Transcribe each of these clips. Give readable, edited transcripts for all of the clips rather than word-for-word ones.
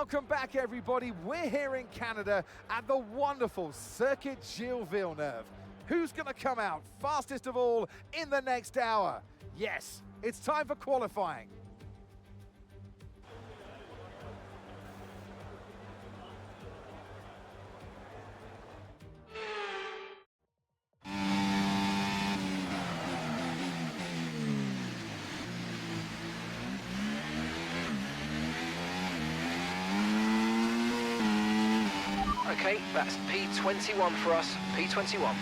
Welcome back, everybody. We're here in Canada at the wonderful Circuit Gilles Villeneuve. Who's going to come out fastest of all in the next hour? Yes, it's time for qualifying. Okay, that's P21 for us, P21.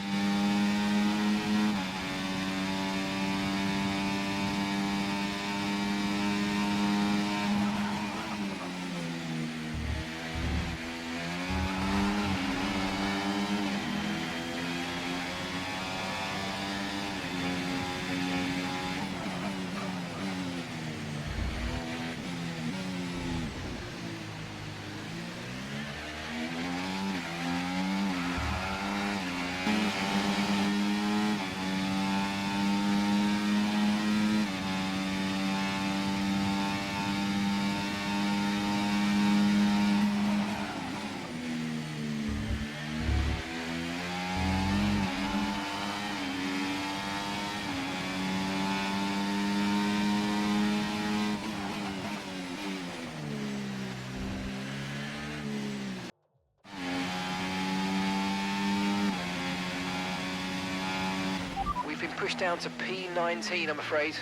Been pushed down to P19, I'm afraid.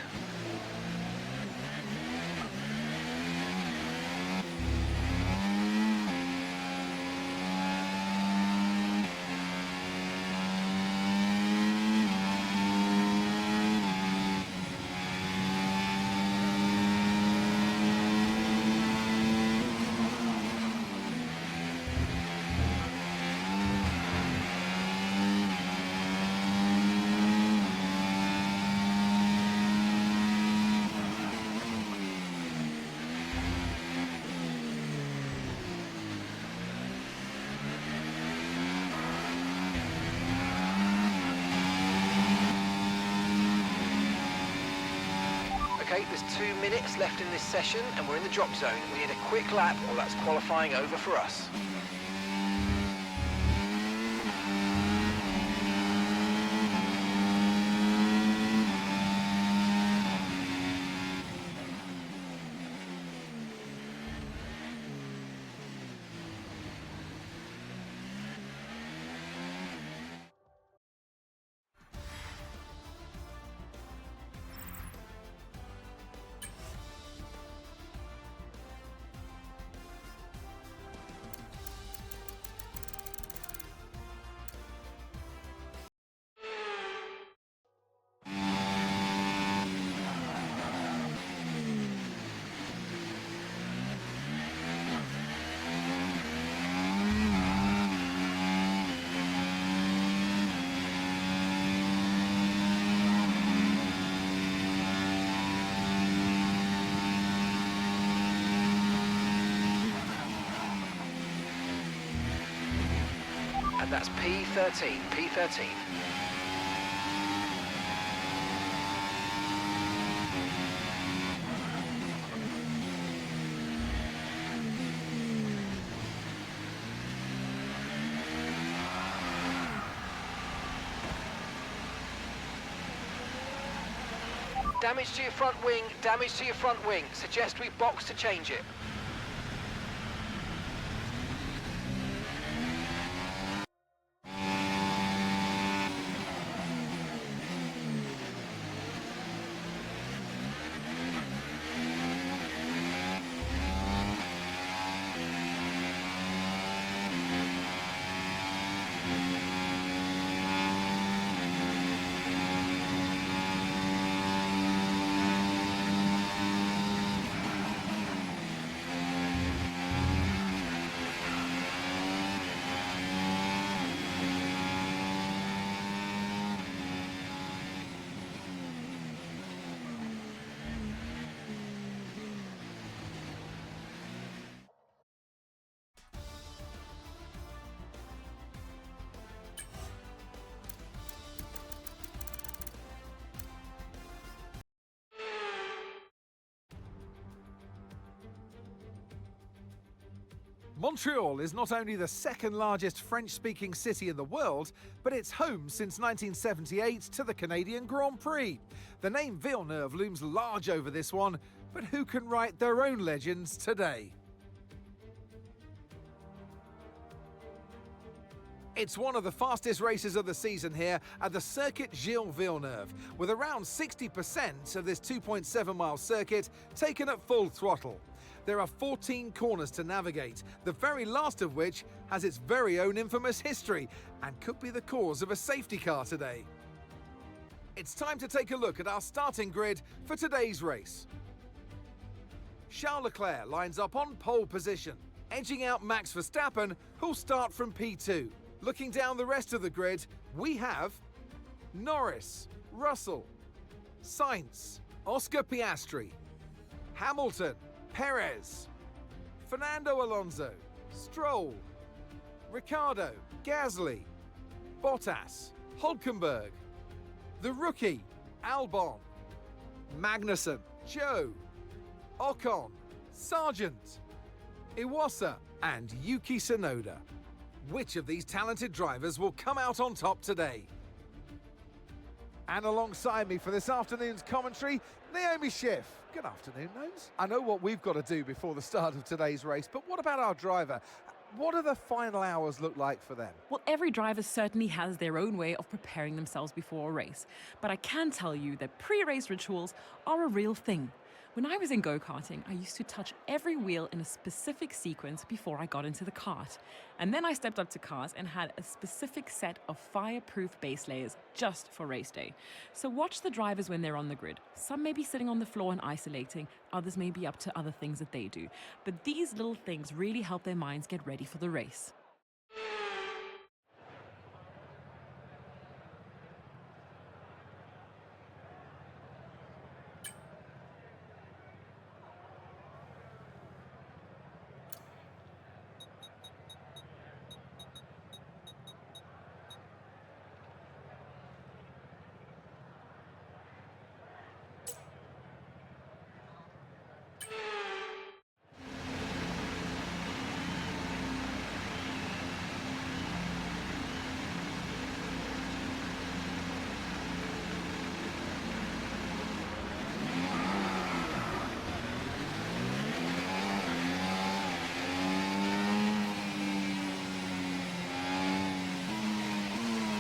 Okay, there's 2 minutes left in this session and we're in the drop zone. We need a quick lap or that's qualifying over for us. And that's P13, P13. Damage to your front wing, damage to your front wing. Suggest we box to change it. Montreal is not only the second largest French-speaking city in the world, but it's home since 1978 to the Canadian Grand Prix. The name Villeneuve looms large over this one, but who can write their own legends today? It's one of the fastest races of the season here at the Circuit Gilles Villeneuve, with around 60% of this 2.7-mile circuit taken at full throttle. There are 14 corners to navigate, the very last of which has its very own infamous history and could be the cause of a safety car today. It's time to take a look at our starting grid for today's race. Charles Leclerc lines up on pole position, edging out Max Verstappen, who'll start from P2. Looking down the rest of the grid, we have Norris, Russell, Sainz, Oscar Piastri, Hamilton, Perez, Fernando Alonso, Stroll, Ricciardo, Gasly, Bottas, Hülkenberg, the rookie, Albon, Magnussen, Joe, Ocon, Sargent, Iwasa, and Yuki Tsunoda. Which of these talented drivers will come out on top today? And alongside me for this afternoon's commentary, Naomi Schiff. Good afternoon, Nose. I know what we've got to do before the start of today's race, but what about our driver? What do the final hours look like for them? Well, every driver certainly has their own way of preparing themselves before a race. But I can tell you that pre-race rituals are a real thing. When I was in go-karting, I used to touch every wheel in a specific sequence before I got into the kart. And then I stepped up to cars and had a specific set of fireproof base layers just for race day. So watch the drivers when they're on the grid. Some may be sitting on the floor and isolating, others may be up to other things that they do. But these little things really help their minds get ready for the race.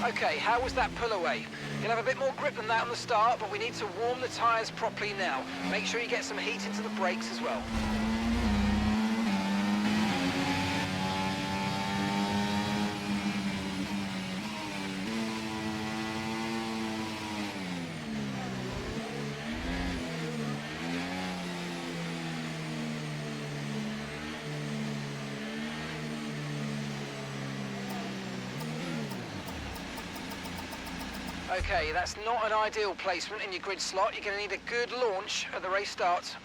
Okay, how was that pull away? You'll have a bit more grip than that on the start, but we need to warm the tyres properly now. Make sure you get some heat into the brakes as well. Okay, that's not an ideal placement in your grid slot. You're going to need a good launch at the race starts.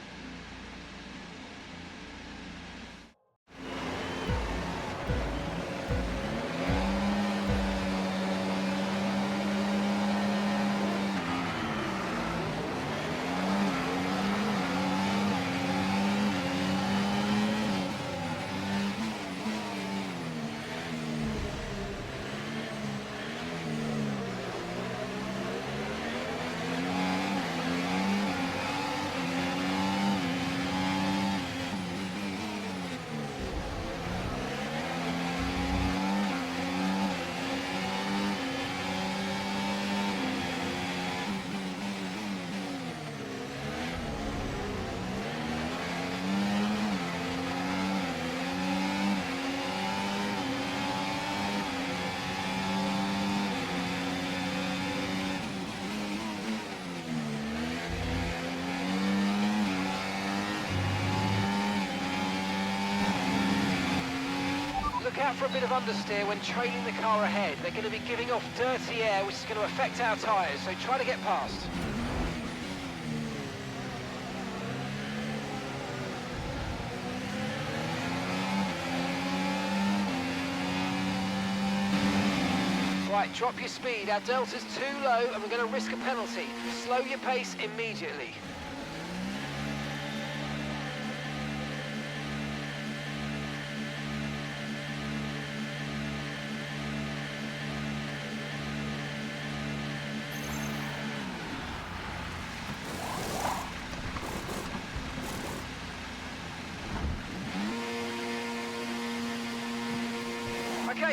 Look out for a bit of understeer when trailing the car ahead. They're going to be giving off dirty air, which is going to affect our tyres, so try to get past. Right, drop your speed. Our delta's too low and we're going to risk a penalty. Slow your pace immediately.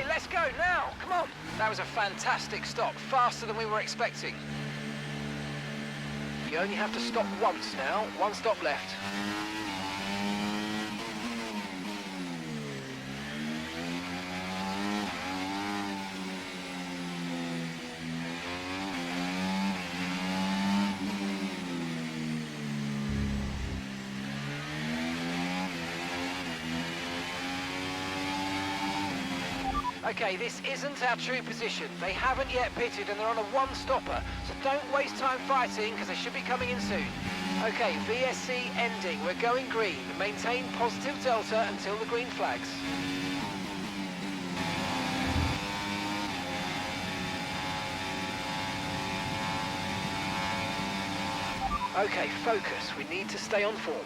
Okay, let's go now. Come on. That was a fantastic stop, faster than we were expecting. You only have to stop once now. One stop left. Okay, this isn't our true position. They haven't yet pitted and they're on a one-stopper, so don't waste time fighting because they should be coming in soon. Okay, VSC ending. We're going green. Maintain positive delta until the green flags. Okay, focus. We need to stay on form.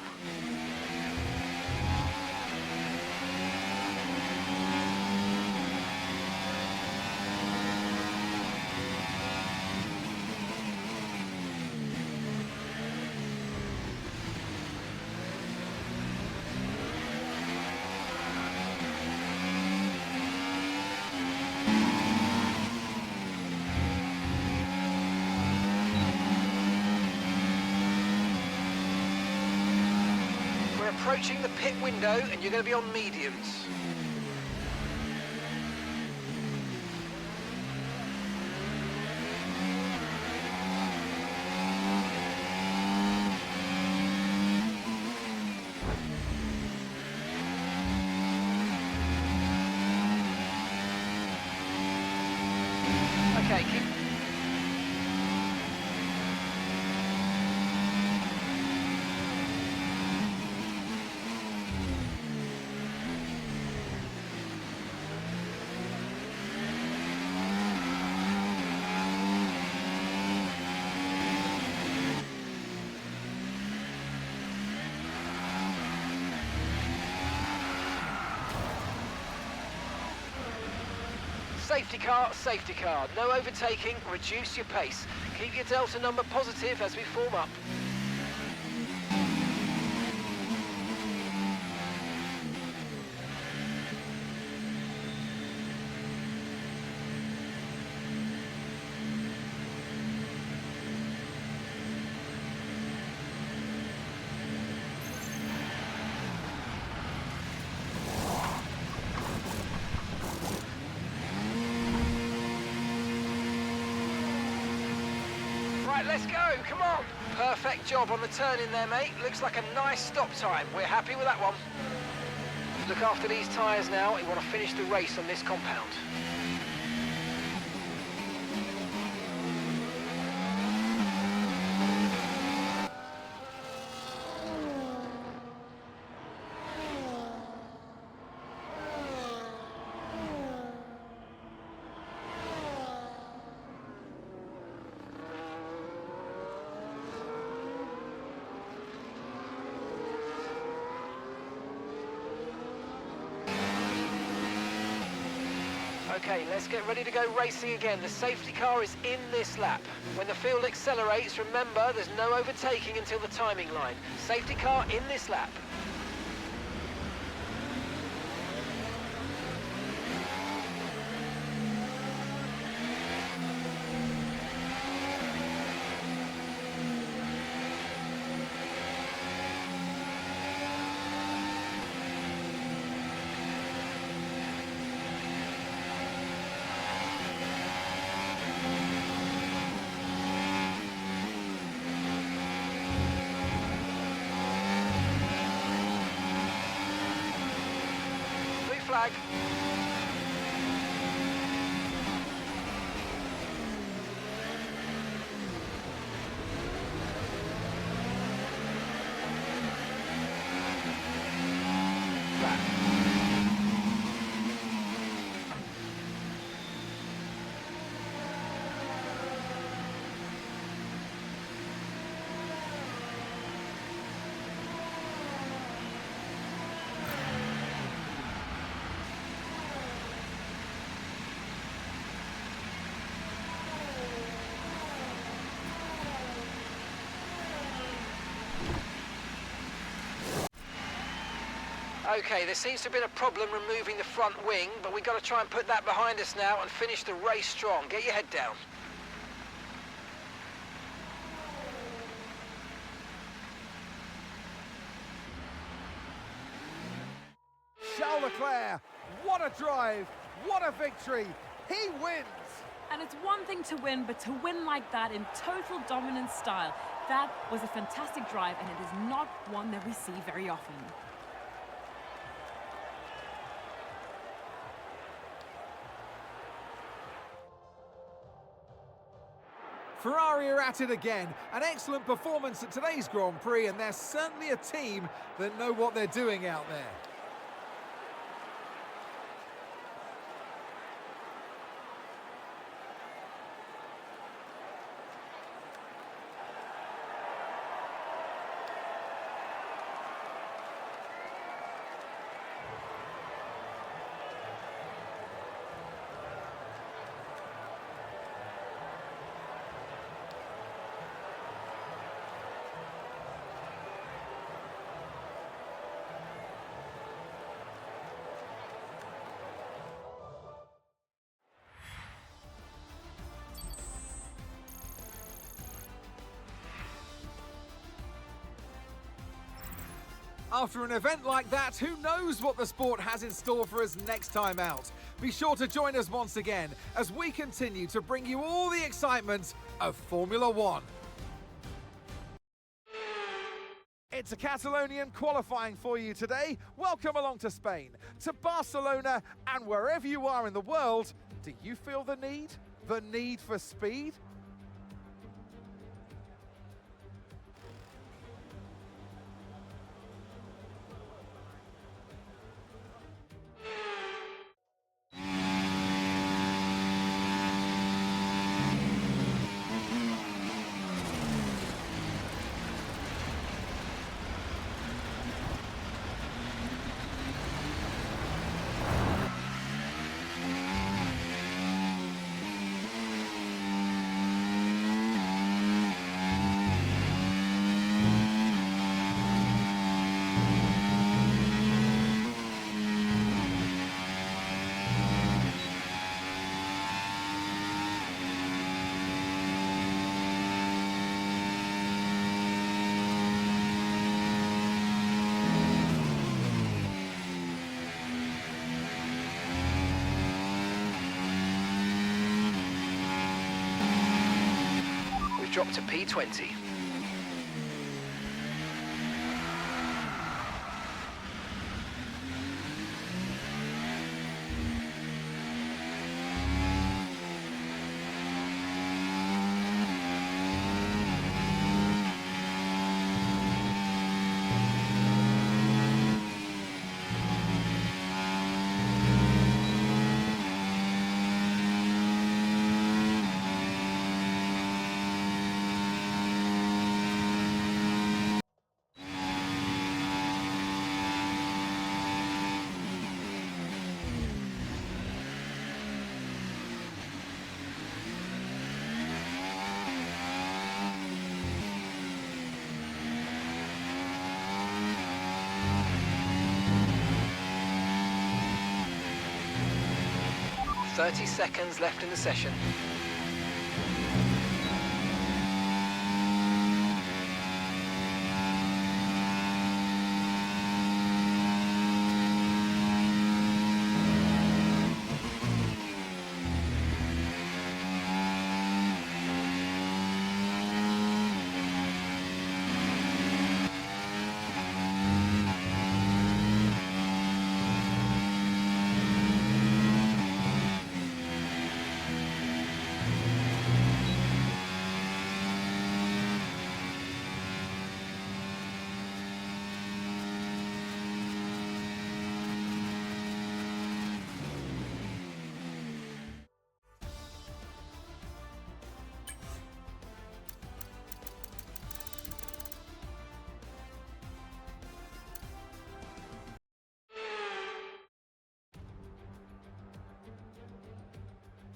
Approaching the pit window and you're going to be on mediums. Okay, keep... Safety car, no overtaking, reduce your pace. Keep your delta number positive as we form up. Right, let's go, come on. Perfect job on the turn in there, mate. Looks like a nice stop time. We're happy with that one. Look after these tyres now. We want to finish the race on this compound. Okay, let's get ready to go racing again. The safety car is in this lap. When the field accelerates, remember there's no overtaking until the timing line. Safety car in this lap. Flag. Okay, there seems to have been a problem removing the front wing, but we've got to try and put that behind us now and finish the race strong. Get your head down. Charles Leclerc, what a drive, what a victory. He wins. And it's one thing to win, but to win like that in total dominant style, that was a fantastic drive, and it is not one that we see very often. Ferrari are at it again. An excellent performance at today's Grand Prix, and they're certainly a team that know what they're doing out there. After an event like that, who knows what the sport has in store for us next time out? Be sure to join us once again as we continue to bring you all the excitement of Formula One. It's a Catalonian qualifying for you today. Welcome along to Spain, to Barcelona, and wherever you are in the world, do you feel the need? The need for speed? Drop to P20. "30 seconds left in the session.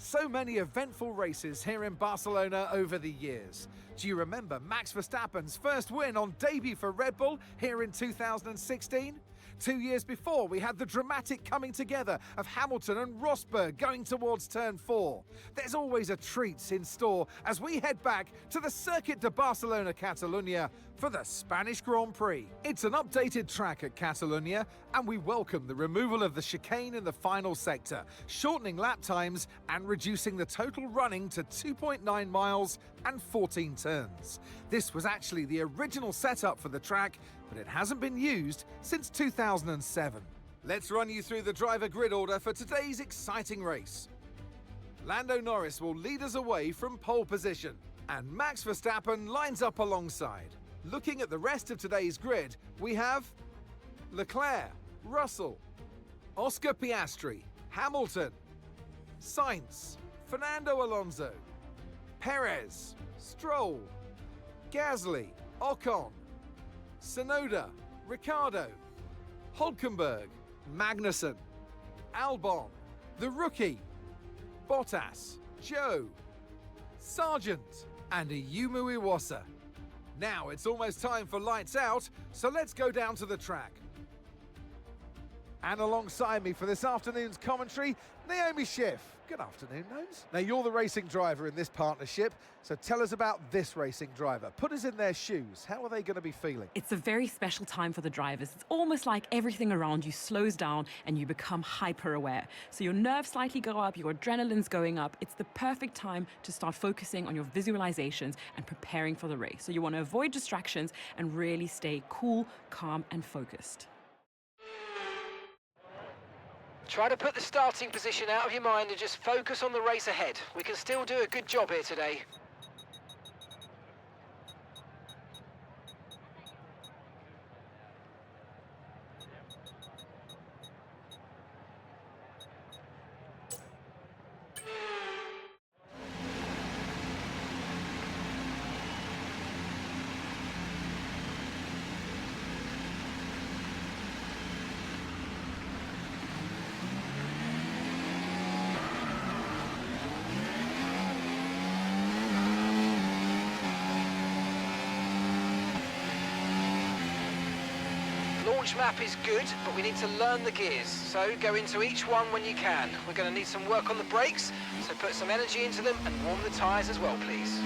So many eventful races here in Barcelona over the years. Do you remember Max Verstappen's first win on debut for Red Bull here in 2016? 2 years before, we had the dramatic coming together of Hamilton and Rosberg going towards turn 4. There's always a treat in store as we head back to the Circuit de Barcelona Catalunya for the Spanish Grand Prix. It's an updated track at Catalunya, and we welcome the removal of the chicane in the final sector, shortening lap times and reducing the total running to 2.9 miles and 14 turns. This was actually the original setup for the track, but it hasn't been used since 2007. Let's run you through the driver grid order for today's exciting race. Lando Norris will lead us away from pole position, and Max Verstappen lines up alongside. Looking at the rest of today's grid, we have Leclerc, Russell, Oscar Piastri, Hamilton, Sainz, Fernando Alonso, Perez, Stroll, Gasly, Ocon, Tsunoda, Ricciardo, Hülkenberg, Magnussen, Albon, the rookie, Bottas, Joe, Sargent, and Ayumu Iwasa. Now it's almost time for lights out, so let's go down to the track. And alongside me for this afternoon's commentary, Naomi Schiff. Good afternoon, Gnomes. Now, you're the racing driver in this partnership, so tell us about this racing driver. Put us in their shoes. How are they going to be feeling? It's a very special time for the drivers. It's almost like everything around you slows down and you become hyper-aware. So your nerves slightly go up, your adrenaline's going up. It's the perfect time to start focusing on your visualizations and preparing for the race. So you want to avoid distractions and really stay cool, calm, and focused. Try to put the starting position out of your mind and just focus on the race ahead. We can still do a good job here today. Launch map is good, but we need to learn the gears, so go into each one when you can. We're going to need some work on the brakes, so put some energy into them and warm the tyres as well, please.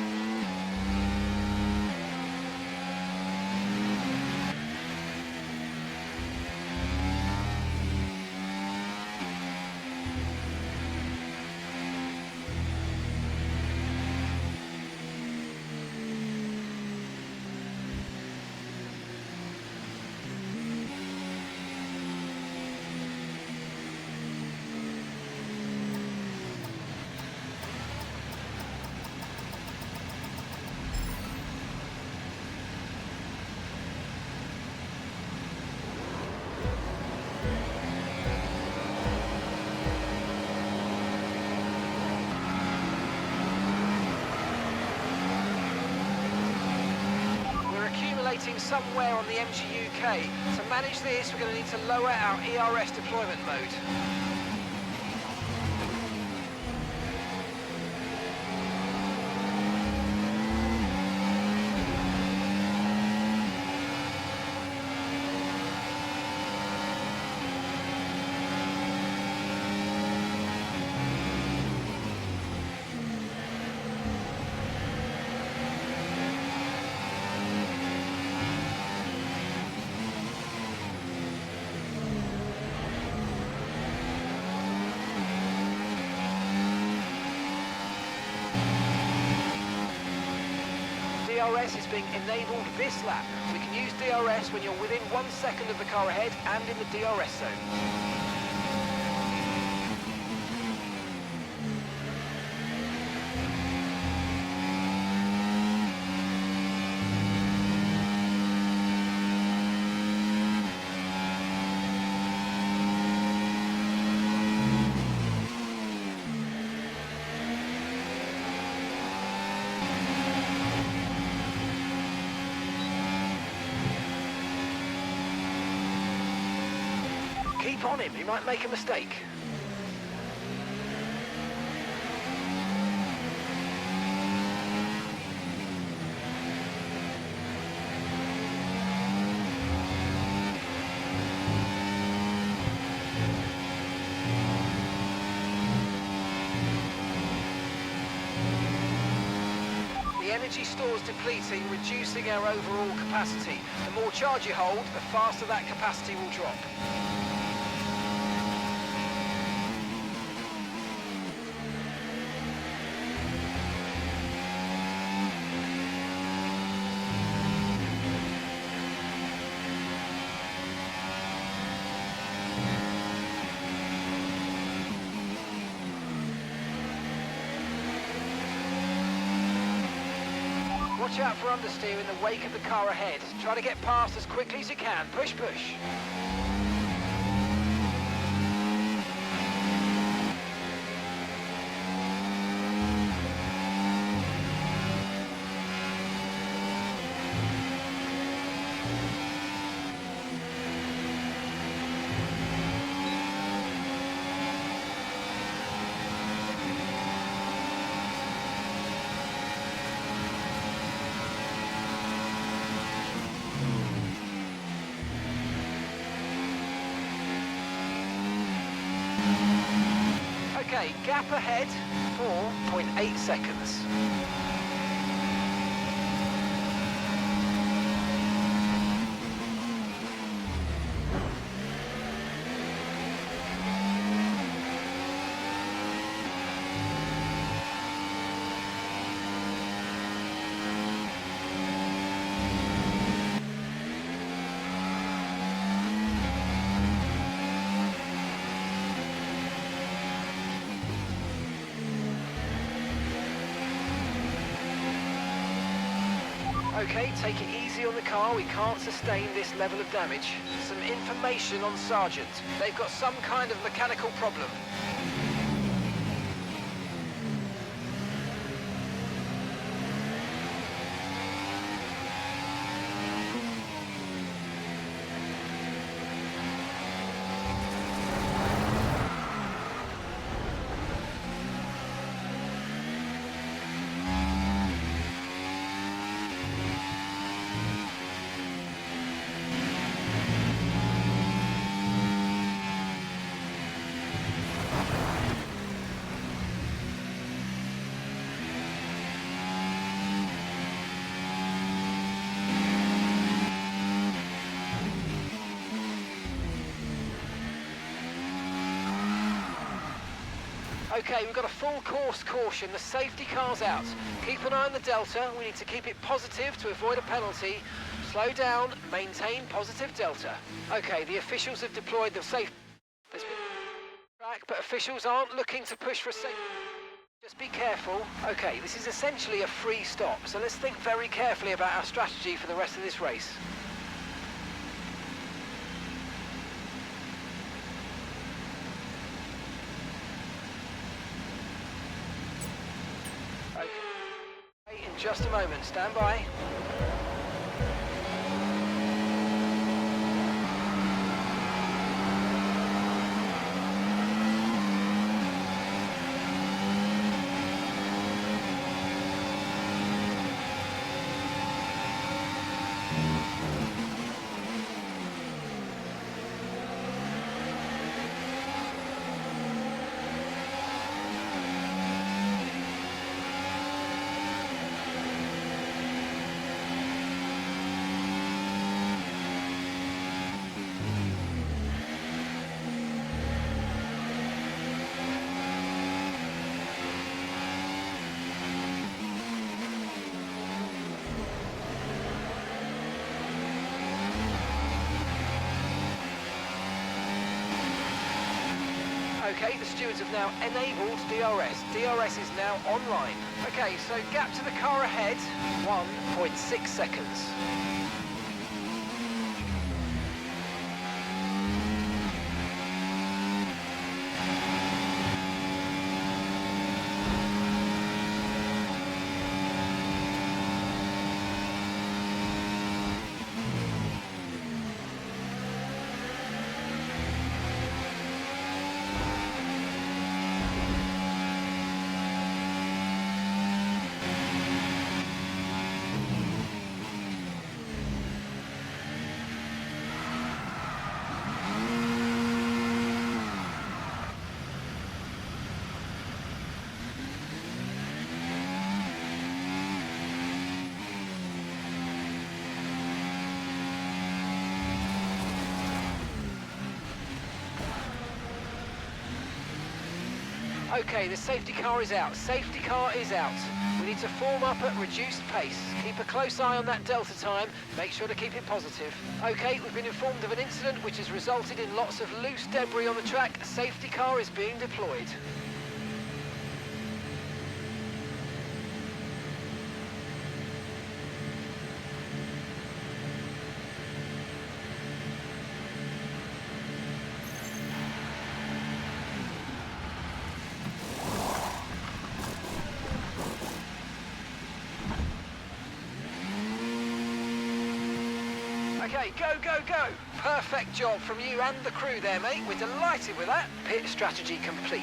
Somewhere on the MGUK. To manage this, we're going to need to lower our ERS deployment mode. DRS is being enabled this lap. We can use DRS when you're within 1 second of the car ahead and in the DRS zone. Keep on him, he might make a mistake. energy store's depleting, reducing our overall capacity. The more charge you hold, the faster that capacity will drop. Watch out for understeer in the wake of the car ahead. Try to get past as quickly as you can. Push, push. Okay, gap ahead, 4.8 seconds. Okay, take it easy on the car, we can't sustain this level of damage. Some information on Sergeant. They've got some kind of mechanical problem. Okay, we've got a full course caution. The safety car's out. Keep an eye on the delta. We need to keep it positive to avoid a penalty. Slow down, maintain positive delta. Okay, the officials have deployed the safe. There's been track, but officials aren't looking to push for a safe. Just be careful. Okay, this is essentially a free stop, so let's think very carefully about our strategy for the rest of this race. In just a moment, stand by. Okay, the stewards have now enabled DRS. DRS is now online. Okay, so gap to the car ahead, 1.6 seconds. Okay, the safety car is out. Safety car is out. We need to form up at reduced pace. Keep a close eye on that delta time. Make sure to keep it positive. Okay, we've been informed of an incident which has resulted in lots of loose debris on the track. A safety car is being deployed. Okay, go, go, go! Perfect job from you and the crew there, mate. We're delighted with that. Pit strategy complete.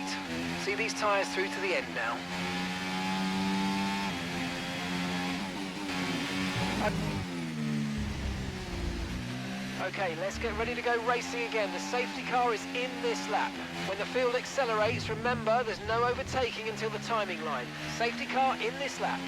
See these tyres through to the end now. Okay, let's get ready to go racing again. The safety car is in this lap. When the field accelerates, remember there's no overtaking until the timing line. Safety car in this lap.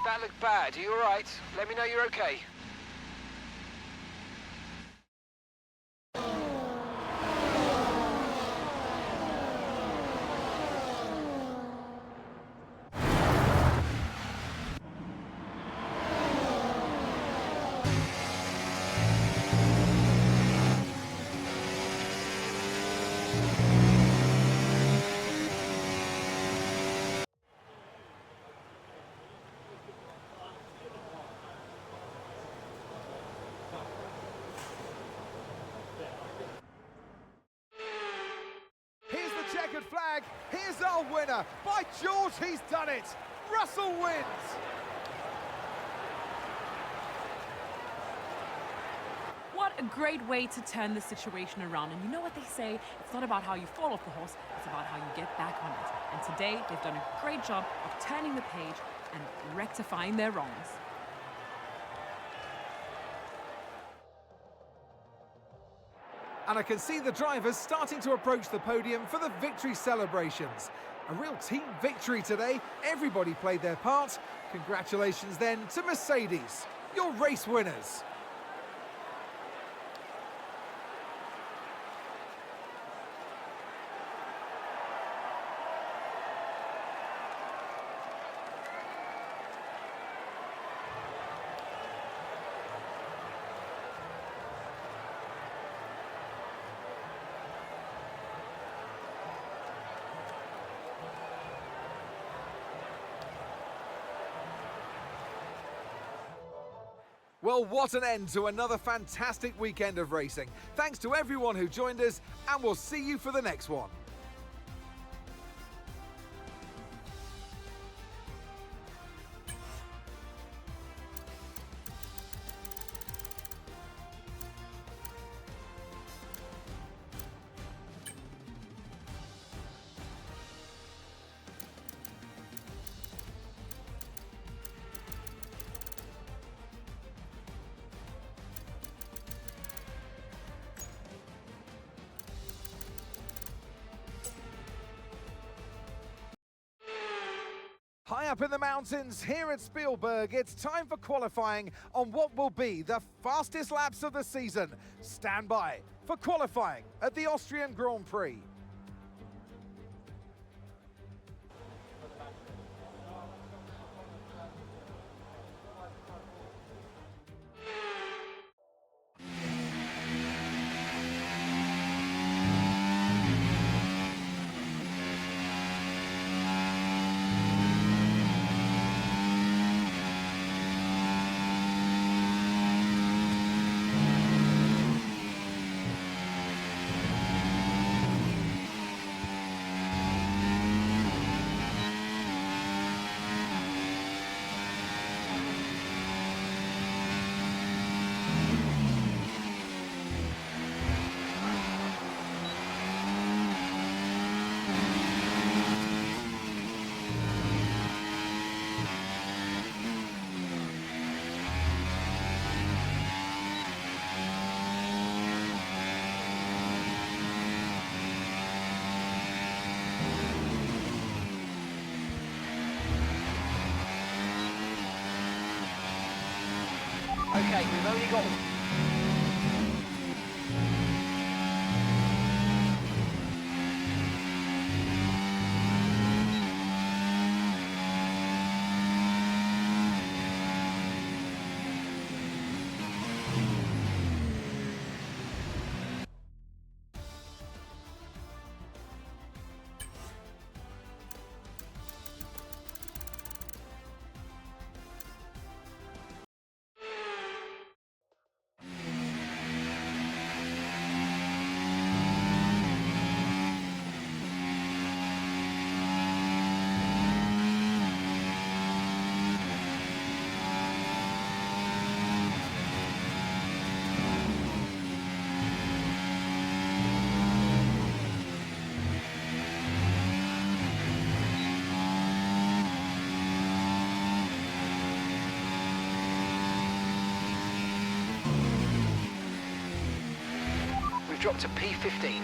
That looked bad. Are you all right? Let me know you're okay. Here's the checkered flag. Here's our winner. By George, he's done it. Russell wins. What a great way to turn the situation around. And you know what they say? It's not about how you fall off the horse, it's about how you get back on it. And today, they've done a great job of turning the page and rectifying their wrongs. And I can see the drivers starting to approach the podium for the victory celebrations. A real team victory today. Everybody played their part. Congratulations then to Mercedes, your race winners. Well, what an end to another fantastic weekend of racing. Thanks to everyone who joined us, and we'll see you for the next one. High up in the mountains here at Spielberg, it's time for qualifying on what will be the fastest laps of the season. Stand by for qualifying at the Austrian Grand Prix. Okay, we've only got... We've dropped to P15.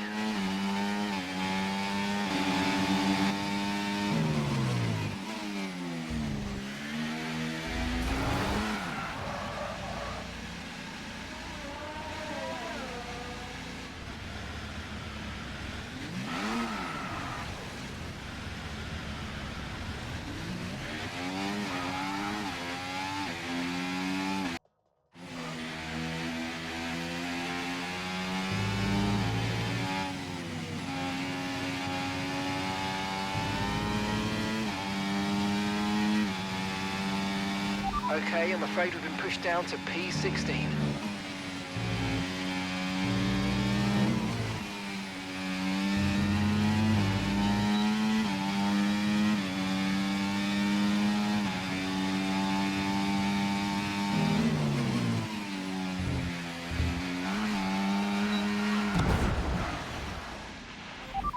Okay, I'm afraid we've been pushed down to P16.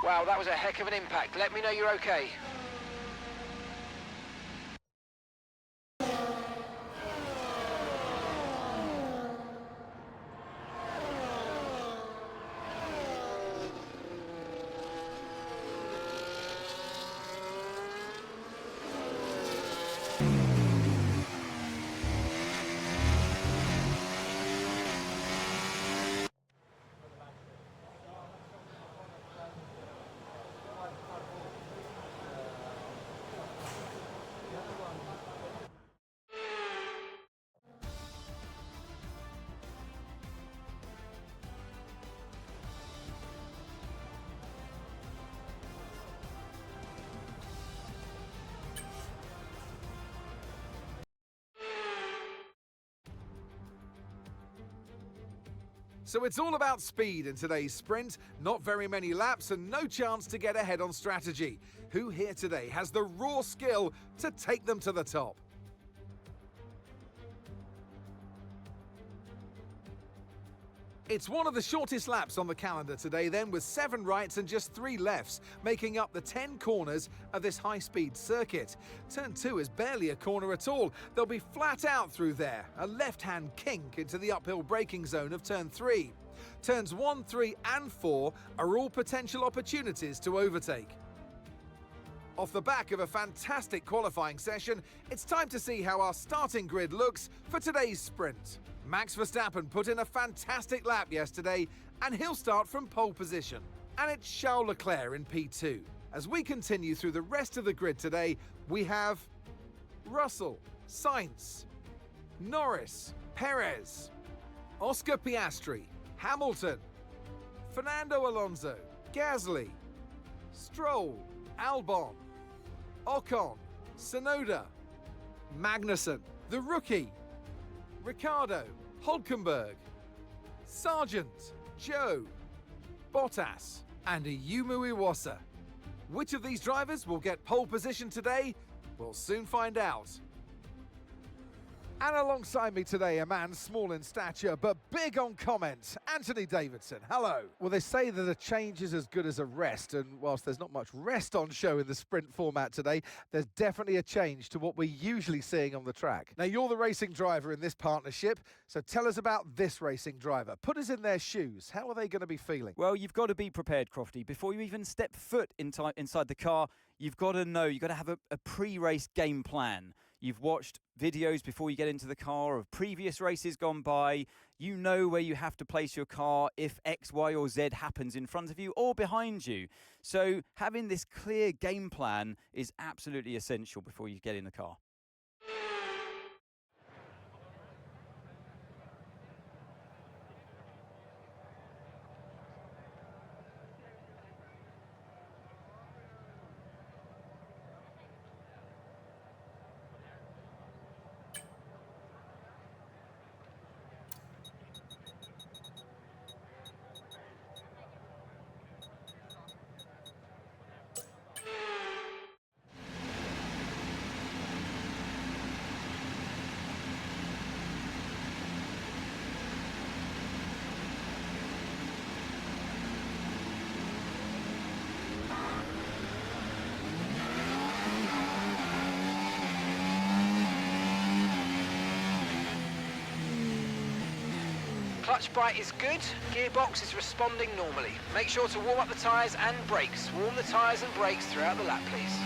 Wow, that was a heck of an impact. Let me know you're okay. So it's all about speed in today's sprint. Not very many laps and no chance to get ahead on strategy. Who here today has the raw skill to take them to the top? It's one of the shortest laps on the calendar today then, with 7 rights and just 3 lefts, making up the 10 corners of this high-speed circuit. Turn 2 is barely a corner at all. They'll be flat out through there, a left-hand kink into the uphill braking zone of turn 3. Turns 1, 3 and 4 are all potential opportunities to overtake. Off the back of a fantastic qualifying session, it's time to see how our starting grid looks for today's sprint. Max Verstappen put in a fantastic lap yesterday, and he'll start from pole position. And it's Charles Leclerc in P2. As we continue through the rest of the grid today, we have Russell, Sainz, Norris, Perez, Oscar Piastri, Hamilton, Fernando Alonso, Gasly, Stroll, Albon, Ocon, Tsunoda, Magnussen, the rookie, Ricciardo, Hülkenberg, Sargent, Joe, Bottas, and Ayumu Iwasa. Which of these drivers will get pole position today? We'll soon find out. And alongside me today, a man small in stature but big on comment, Anthony Davidson. Hello. Well, they say that a change is as good as a rest, and whilst there's not much rest on show in the sprint format today, there's definitely a change to what we're usually seeing on the track. Now, you're the racing driver in this partnership, so tell us about this racing driver. Put us in their shoes. How are they going to be feeling? Well, you've got to be prepared, Crofty. Before you even step foot inside the car, you've got to know, you've got to have a pre-race game plan. You've watched videos before you get into the car of previous races gone by. You know where you have to place your car if X, Y, or Z happens in front of you or behind you. So having this clear game plan is absolutely essential before you get in the car. Clutch bite is good, gearbox is responding normally. Make sure to warm up the tyres and brakes. Warm the tyres and brakes throughout the lap, please.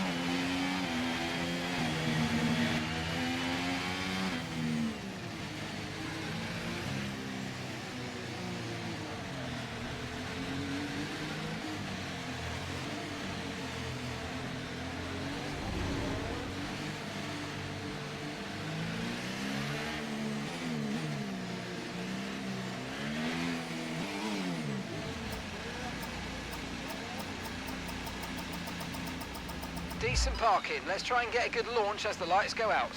Decent parking. Let's try and get a good launch as the lights go out.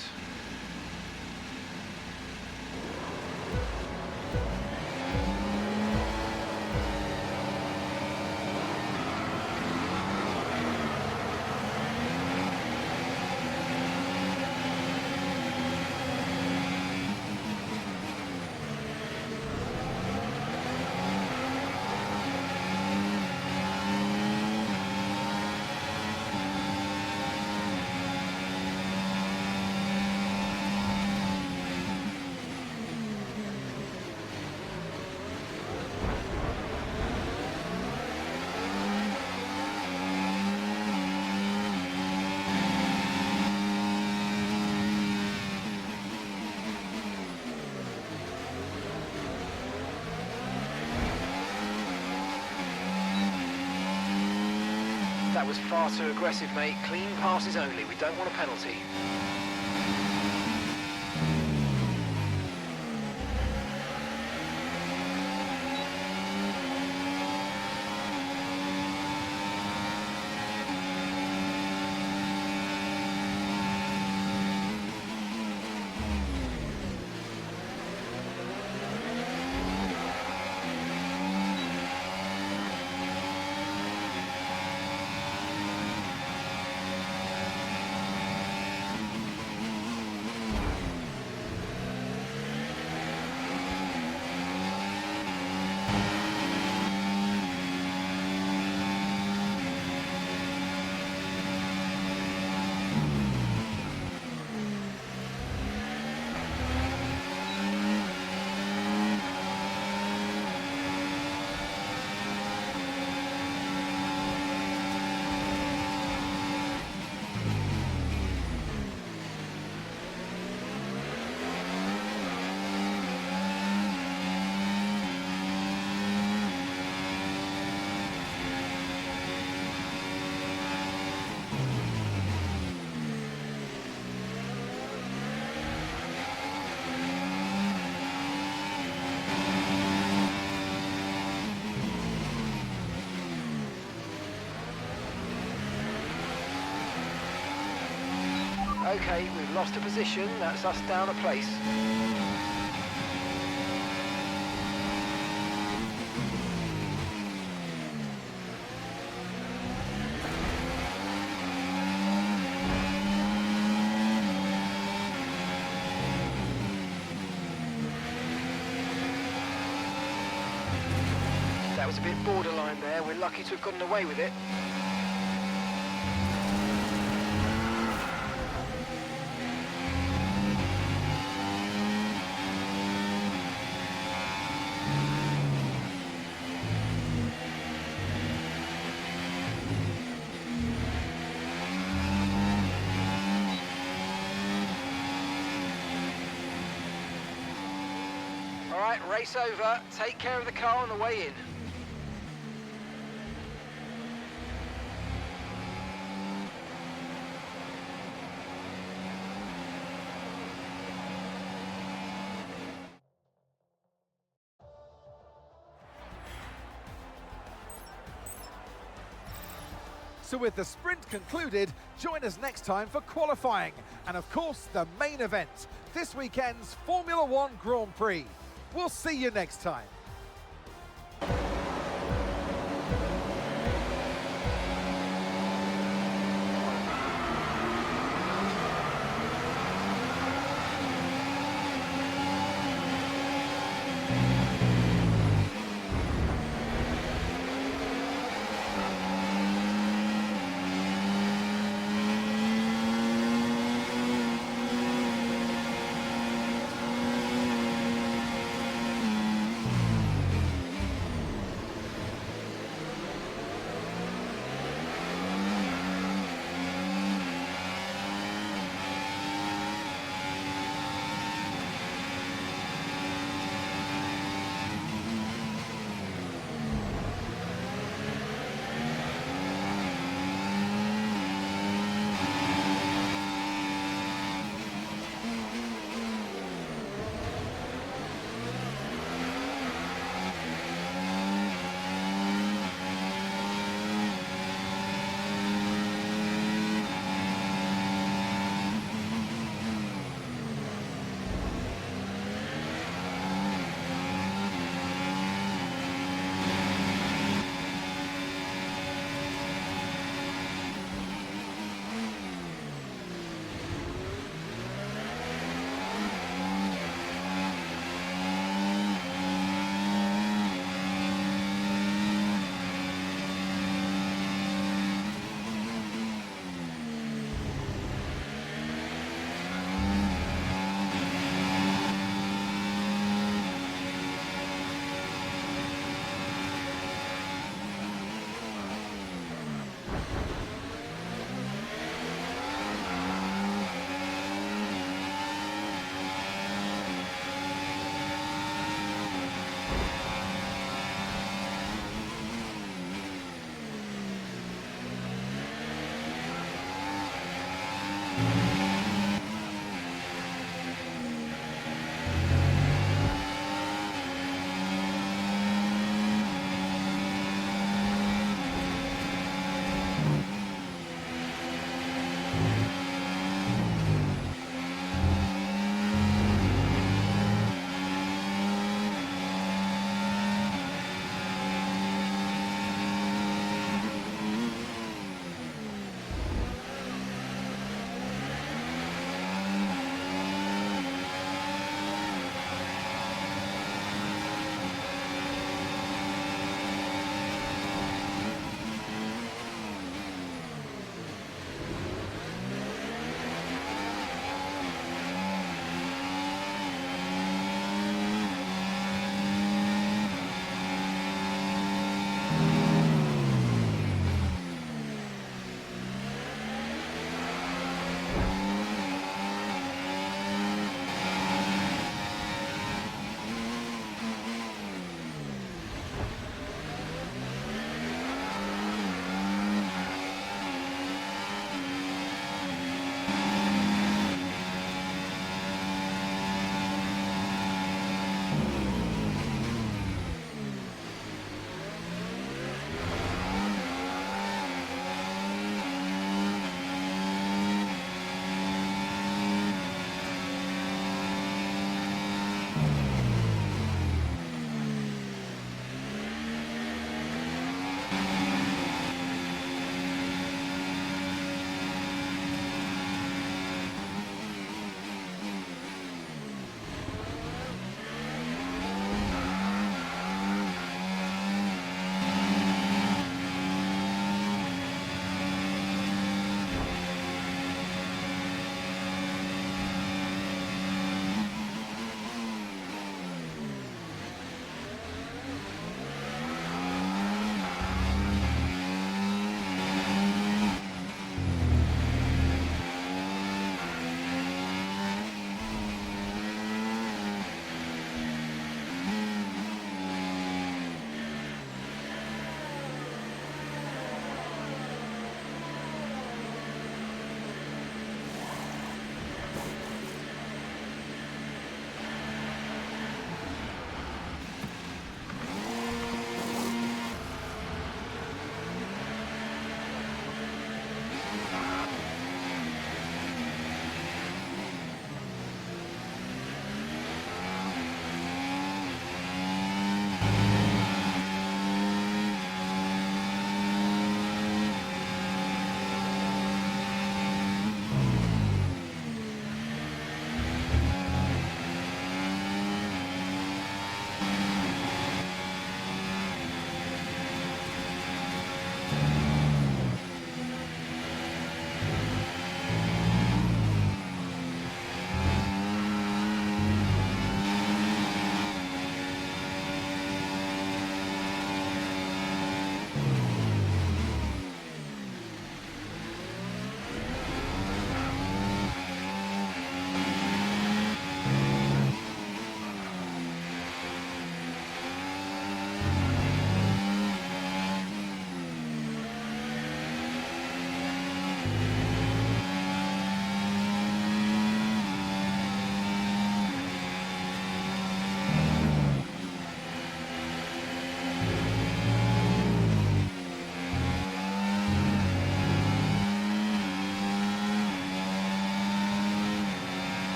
That was far too aggressive, mate. Clean passes only. We don't want a penalty. Okay, we've lost a position. That's us down a place. That was a bit borderline there. We're lucky to have gotten away with it. All right, race over. Take care of the car on the way in. So with the sprint concluded, join us next time for qualifying and of course the main event, this weekend's Formula One Grand Prix. We'll see you next time.